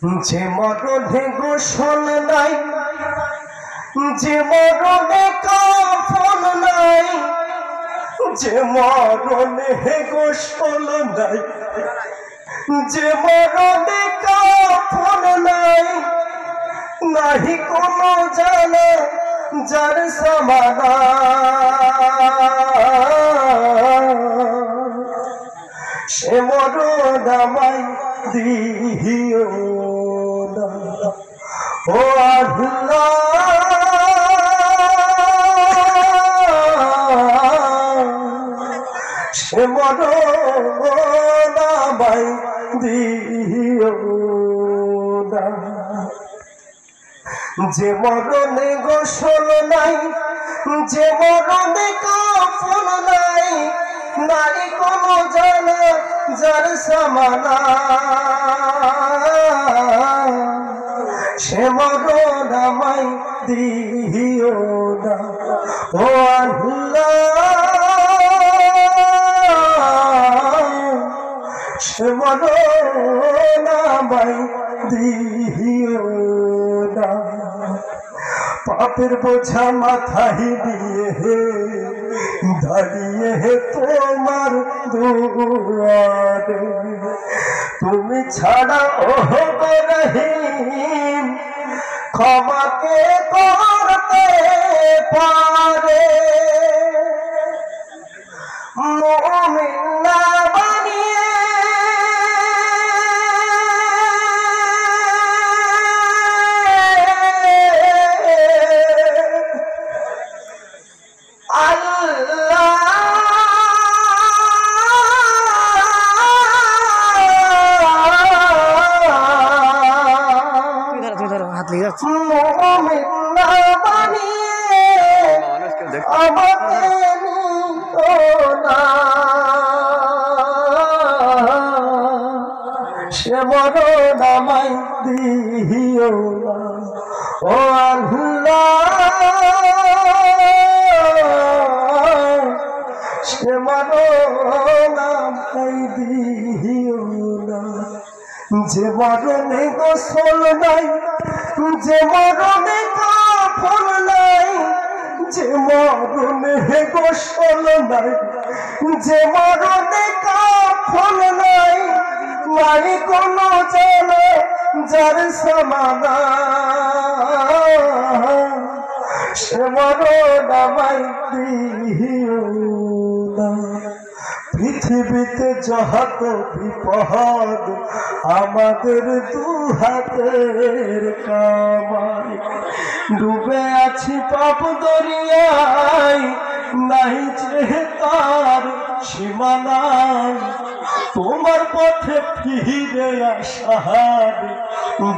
যে মরণে গোসল নাই, যে মরণে কাফন নাই, যে মরণে গোসল নাই, যে মরণে কাফন নাই, নাহি কোনো জানা যার সমানা, সে মরণ আমায় দিও না ও আল্লাহ, সে মরণ আমায় দিও না। যে মরণে গোসল নাই, যে মরণে কাফন নাই, নাই কোনো জানা যার সমানা, সে মরণ আমায় দিও না ও আল্লাহ, সে মরণ আমায় দিও না। পাপের বোঝা মাথায় দিয়ে দাঁড়িয়ে তোমার দুয়ারে, তুমি ছাড়া ওহ রহিম ক্ষমাকে করতে পারে, মুমিন না বানিয়ে মুমিন না বানিয়ে আমাকে নিও না, সে মরণ আমায় দিও না ও আল্লাহ, সে মরণ আমায় দিও না। যে মরণে গোসল নাই, যে মরণে কাফন নাই, যে মরণে গোসল নাই, যে মরণে কাফন নাই, নাই কোনো জানা যার সমানা, সে মরণ আমায় দিও না। পৃথিবীতে যত বিপদ আমাদের দু হাতের কামাই, ডুবে আছি পাপ দরিয়ায়, নাই যে তার সীমানা, তোমার পথে ফিরে আসার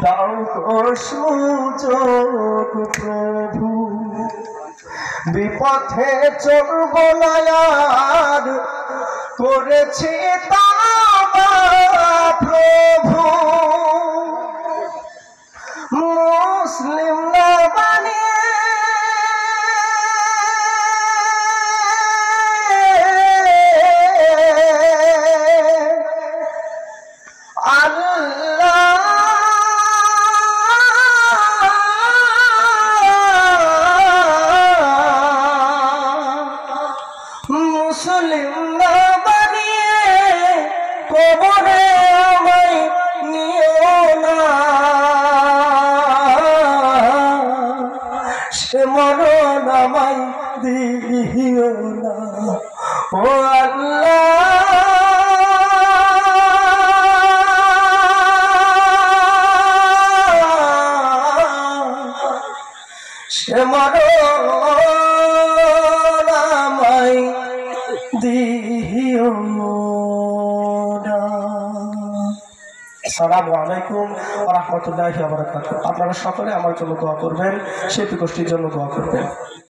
দাও গো সুযোগ প্রভু, বিপথে চলব না আর, করেছি তাওবা প্রভু, মুসলিম না বানিয়ে আল্লাহ, মুসলিম না বানিয়ে কবরে আমায় নিও না, সে মরণ আমায় দিও না ও আল্লাহ, সে মরণ আমায় দিও না। আসসালামু আলাইকুম ওয়া রাহমাতুল্লাহি ওয়া বারাকাতুহু। আপনারা সকলে আমার জন্য দোয়া করবেন, শিল্পী গোষ্ঠীর জন্য দোয়া করবেন।